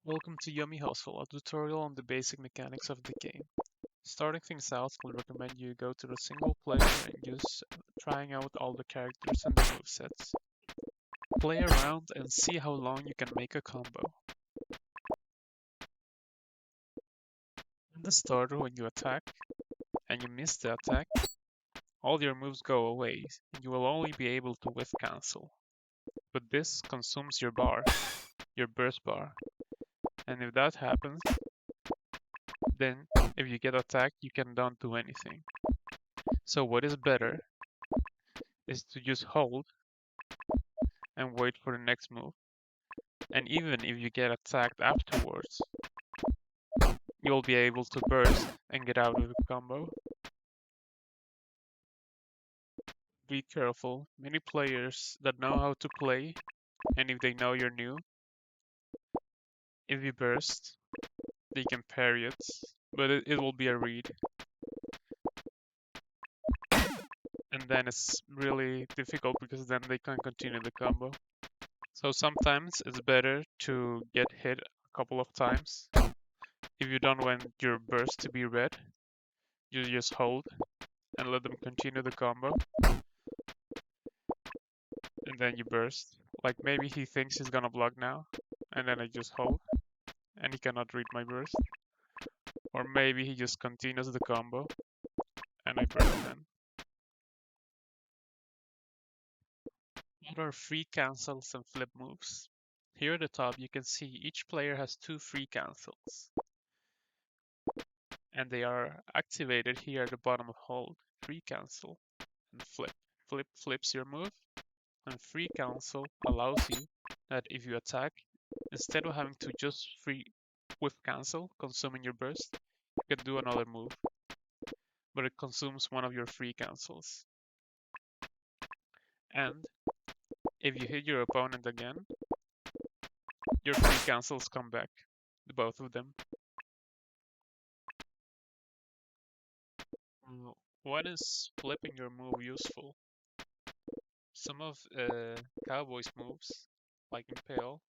Welcome to Yomi Hustle, a tutorial on the basic mechanics of the game. Starting things out, we'll recommend you go to the single player and use trying out all the characters and the movesets. Play around and see how long you can make a combo. In the starter, when you attack and you miss the attack, all your moves go away and you will only be able to whiff cancel. But this consumes your bar, your burst bar, and if that happens, then if you get attacked, you can don't do anything. So what is better is to just hold and wait for the next move. And even if you get attacked afterwards, you'll be able to burst and get out of the combo. Be careful, many players that know how to play, and if they know you're new, if you burst, they can parry it, but it will be a read. And then it's really difficult because then they can continue the combo. So sometimes it's better to get hit a couple of times. If you don't want your burst to be red, you just hold and let them continue the combo. And then you burst. Like maybe he thinks he's gonna block now, and then I just hold, and he cannot read my burst. Or maybe he just continues the combo, and I burst then. What are free cancels and flip moves? Here at the top you can see each player has two free cancels. And they are activated here at the bottom of hold. Free cancel and flip. Flip flips your move, and free cancel allows you that if you attack, instead of having to just free whiff cancel, consuming your burst, you can do another move, but it consumes one of your free cancels. And if you hit your opponent again, your free cancels come back, both of them. What is flipping your move useful? Some of Cowboy's moves, like Impale,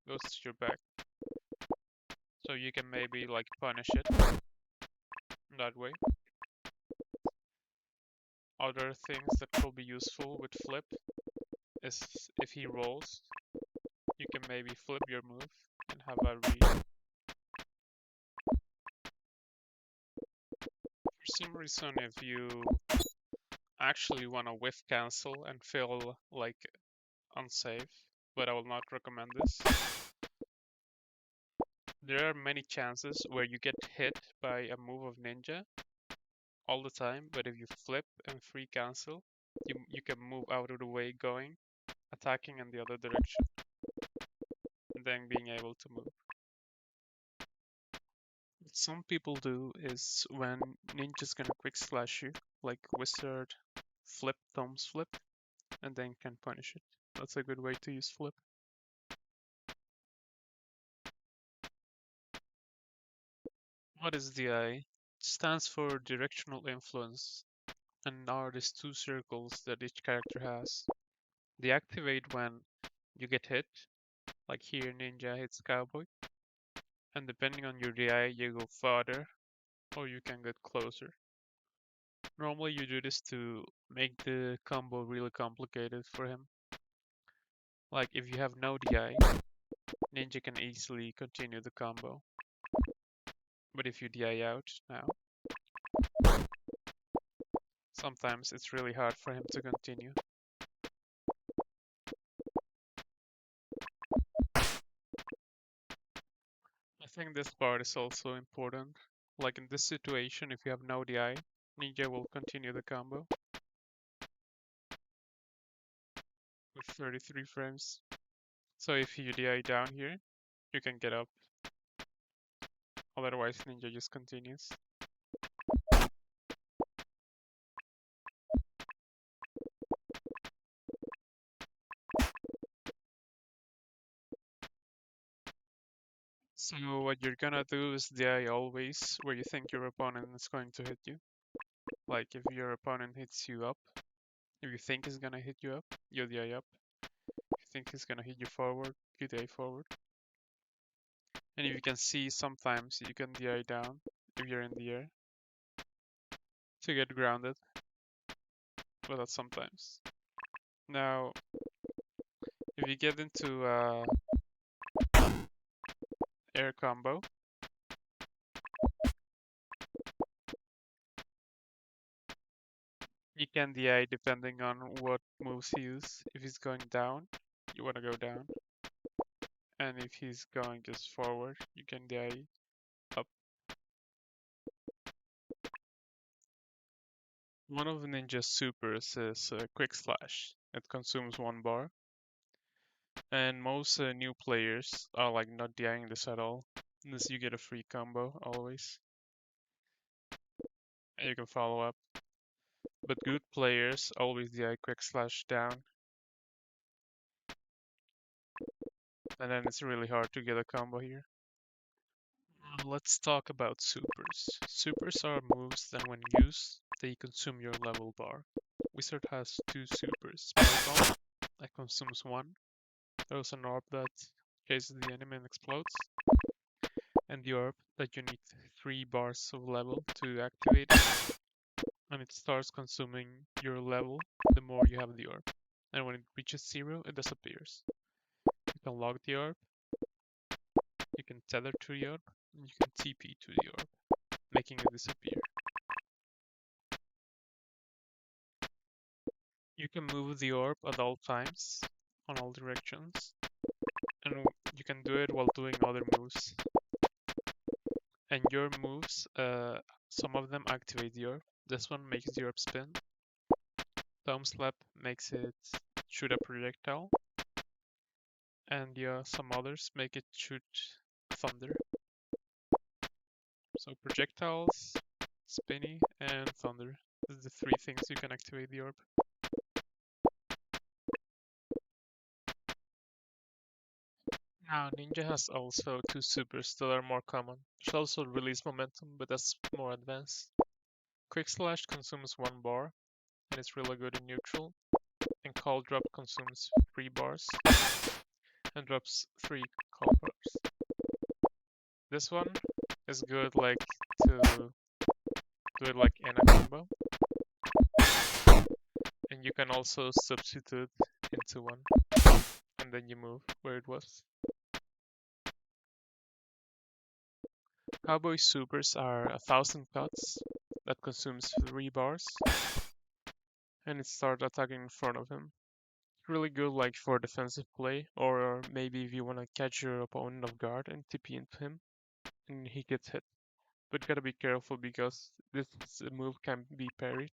goes to your back. So you can maybe like punish it that way. Other things that could be useful with flip is if he rolls, you can maybe flip your move and have a read. For some reason, if you actually want to whiff cancel and feel like unsafe, but I will not recommend this. There are many chances where you get hit by a move of ninja all the time, but if you flip and free cancel, you can move out of the way going, attacking in the other direction, and then being able to move. What some people do is when ninja's gonna quick slash you, like wizard, flip, thumbs flip, and then can punish it. That's a good way to use flip. What is DI? It stands for directional influence, and are these two circles that each character has. They activate when you get hit, like here ninja hits cowboy, and depending on your DI you go farther or you can get closer. Normally you do this to make the combo really complicated for him. Like if you have no DI, ninja can easily continue the combo. But if you DI out now, sometimes it's really hard for him to continue. I think this part is also important. Like in this situation, if you have no DI, ninja will continue the combo with 33 frames. So if you DI down here, you can get up. Otherwise, ninja just continues. So what you're gonna do is DI always where you think your opponent is going to hit you. Like if your opponent hits you up, if you think he's gonna hit you up, you DI up. If you think he's gonna hit you forward, you DI forward. And if you can see, sometimes you can DI down if you're in the air to get grounded, but that's sometimes. Now, if you get into air combo, you can DI depending on what moves he uses. If he's going down, you want to go down. And if he's going just forward, you can DI up. One of Ninja's supers is Quick Slash. It consumes 1 bar. And most new players are like not DIing this at all. Unless you get a free combo always. And you can follow up. But good players always DI Quick Slash down. And then it's really hard to get a combo here. Let's talk about supers. Supers are moves that when used, they consume your level bar. Wizard has 2 supers. Spell that consumes 1. There's an orb that chases the enemy and explodes. And the orb that you need 3 bars of level to activate it. And it starts consuming your level the more you have the orb. And when it reaches 0, it disappears. You can log the orb, you can tether to the orb, and you can TP to the orb, making it disappear. You can move the orb at all times, on all directions, and you can do it while doing other moves. And your moves, some of them activate the orb. This one makes the orb spin. Thumb slap makes it shoot a projectile. And yeah, some others make it shoot thunder. So projectiles, spinny, and thunder. These are the 3 things you can activate the orb. Now, Ninja has also 2 supers that are more common. She also release momentum, but that's more advanced. Quick Slash consumes 1 bar, and it's really good in neutral. And Call Drop consumes 3 bars, and drops 3 call bars. This one is good like to do it like in a combo. And you can also substitute into one, and then you move where it was. Cowboy supers are 1,000 cuts that consumes 3 bars, and it starts attacking in front of him. Really good like for defensive play, or maybe if you want to catch your opponent off guard and TP into him, and he gets hit. But you gotta be careful because this move can be parried.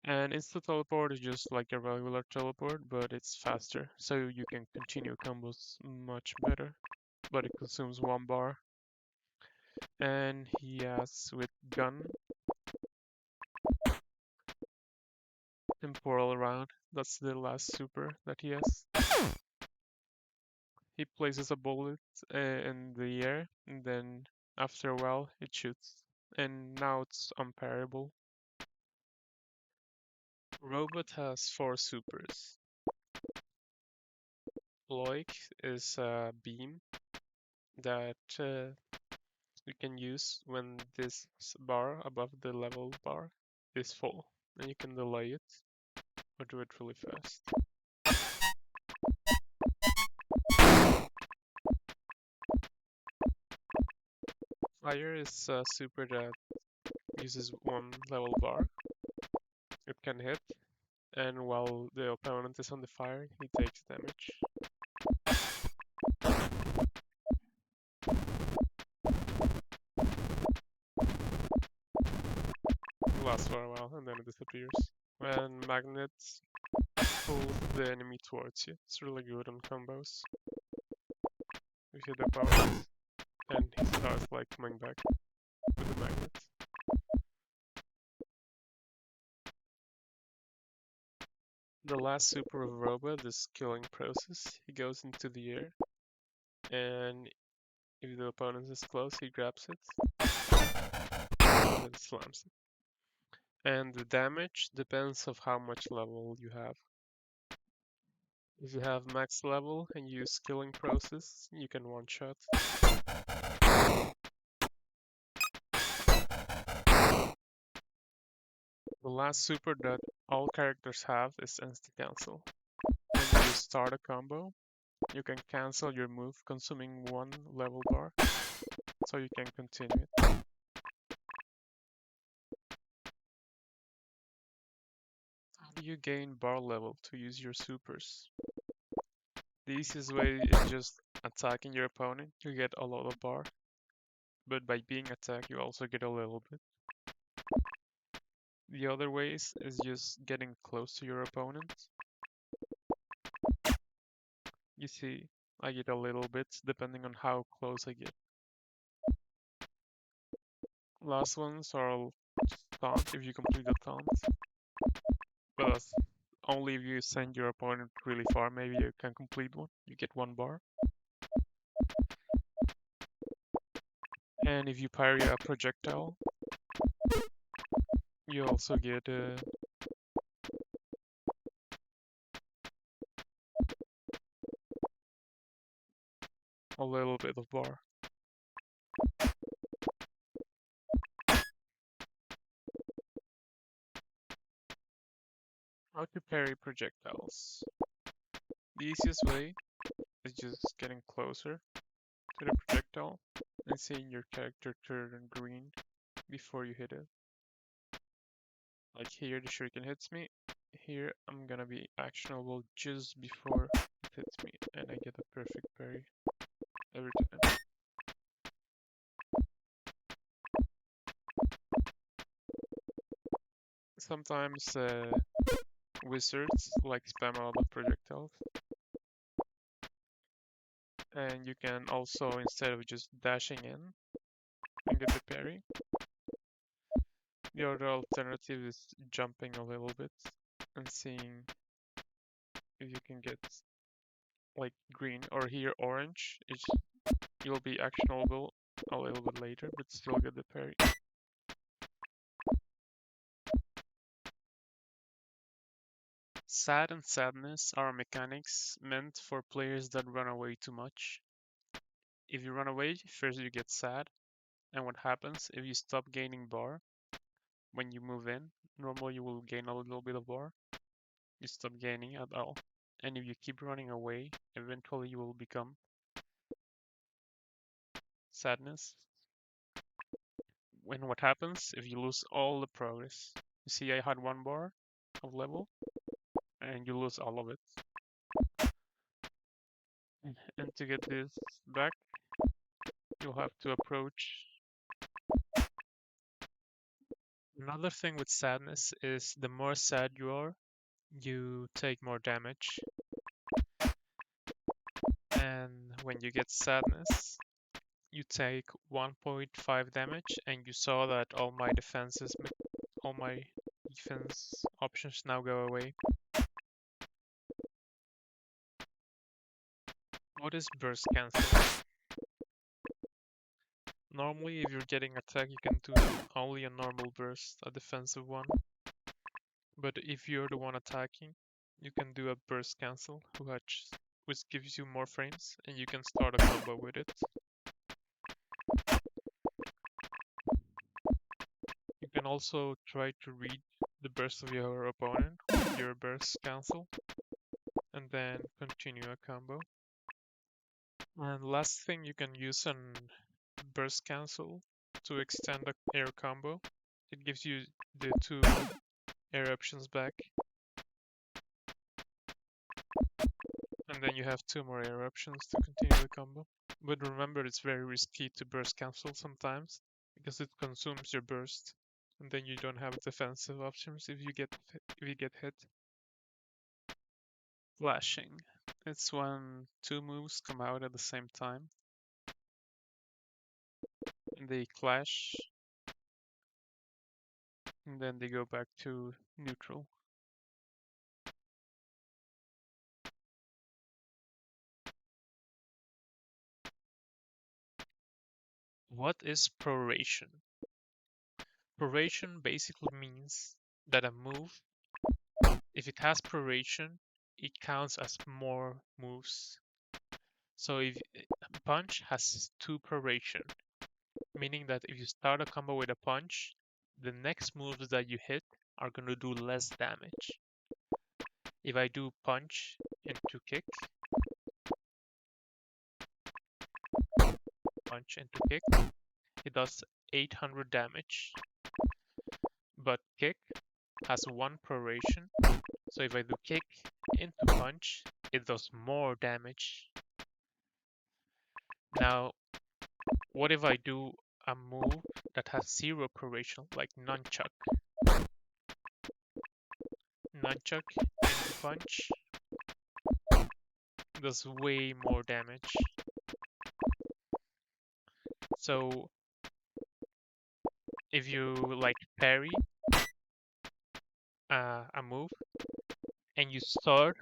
And Insta Teleport is just like a regular teleport, but it's faster, so you can continue combos much better. But it consumes 1 bar. And he has with Gun, Temporal Round. That's the last super that he has. He places a bullet in the air, and then after a while it shoots. And now it's unparable. Robot has 4 supers. Loic is a beam that you can use when this bar above the level bar is full. And you can delay it or do it really fast. Fire is a super that uses 1 level bar. It can hit, and while the opponent is on the fire, he takes damage. It lasts for a while and then it disappears. When magnets pull the enemy towards you, it's really good on combos. If you hit the opponent, and he starts like coming back with the magnet. The last super of Robot is killing process. He goes into the air, and if the opponent is close, he grabs it and then slams it. And the damage depends of how much level you have. If you have max level and use skilling process, you can one-shot. The last super that all characters have is instant cancel. When you start a combo, you can cancel your move consuming one level bar, so you can continue it. How do you gain bar level to use your supers? The easiest way is just attacking your opponent, you get a lot of bar, but by being attacked you also get a little bit. The other ways is just getting close to your opponent. You see, I get a little bit depending on how close I get. Last ones are taunt if you complete the taunt, but that's only if you send your opponent really far, maybe you can complete one, you get one bar. And if you parry a projectile, you also get a little bit of bar. How to parry projectiles? The easiest way is just getting closer to the projectile and seeing your character turn green before you hit it. Like here the shuriken hits me, here I'm gonna be actionable just before it hits me and I get a perfect parry every time. Sometimes wizards like spam out the projectiles, and you can also, instead of just dashing in and get the parry, the other alternative is jumping a little bit and seeing if you can get like green, or here orange. You'll be actionable a little bit later, but still get the parry. Sad and sadness are mechanics meant for players that run away too much. If you run away, first you get sad, and what happens if you stop gaining bar when you move in? Normally you will gain a little bit of bar, you stop gaining at all. And if you keep running away, eventually you will become sadness. When what happens if you lose all the progress? You see I had one bar of level, and you lose all of it. And to get this back, you'll have to approach. Another thing with sadness is the more sad you are, you take more damage. And when you get sadness, you take 1.5 damage, and you saw that all my defense options now go away. What is burst cancel? Normally, if you're getting attacked, you can do only a normal burst, a defensive one. But if you're the one attacking, you can do a burst cancel, which gives you more frames, and you can start a combo with it. You can also try to read the burst of your opponent with your burst cancel, and then continue a combo. And last thing, you can use an burst cancel to extend the air combo. It gives you the two air options back, and then you have two more air options to continue the combo. But remember, it's very risky to burst cancel sometimes, because it consumes your burst, and then you don't have defensive options if you get hit. Flashing. It's when two moves come out at the same time, and they clash, and then they go back to neutral. What is proration? Proration basically means that a move, if it has proration, it counts as more moves. So if punch has 2 proration, meaning that if you start a combo with a punch, the next moves that you hit are going to do less damage. If I do punch into kick, punch into kick, it does 800 damage. But kick has 1 proration, so if I do kick into punch, it does more damage. Now, what if I do a move that has 0 proration, like nunchuck? Nunchuck into punch does way more damage. So if you like parry a move and you start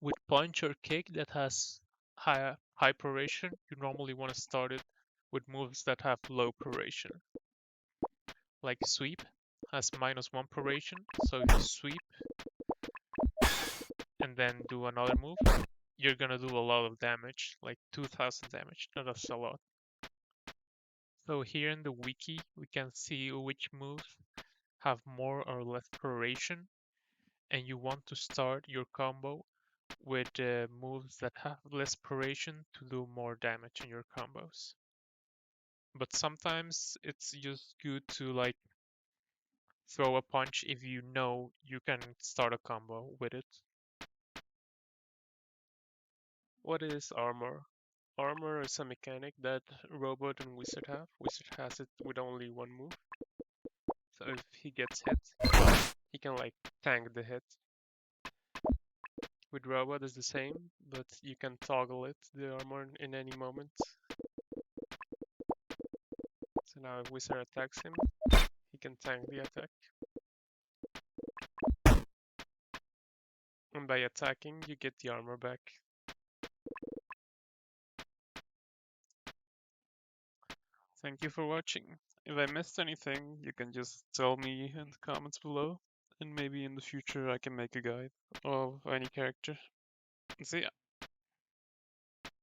with punch or kick that has high proration, you normally want to start it with moves that have low proration. Like sweep has -1 proration, so if you sweep and then do another move, you're gonna do a lot of damage, like 2000 damage. That's a lot. So here in the wiki, we can see which moves have more or less proration, and you want to start your combo with moves that have less proration to do more damage in your combos. But sometimes it's just good to like throw a punch if you know you can start a combo with it. What is armor? Armor is a mechanic that Robot and Wizard have. Wizard has it with only one move. So if he gets hit, he can like tank the hit. With Robot it's the same, but you can toggle it, the armor, in any moment. So now if Wizard attacks him, he can tank the attack. And by attacking, you get the armor back. Thank you for watching. If I missed anything, you can just tell me in the comments below, and maybe in the future I can make a guide of any character. See ya.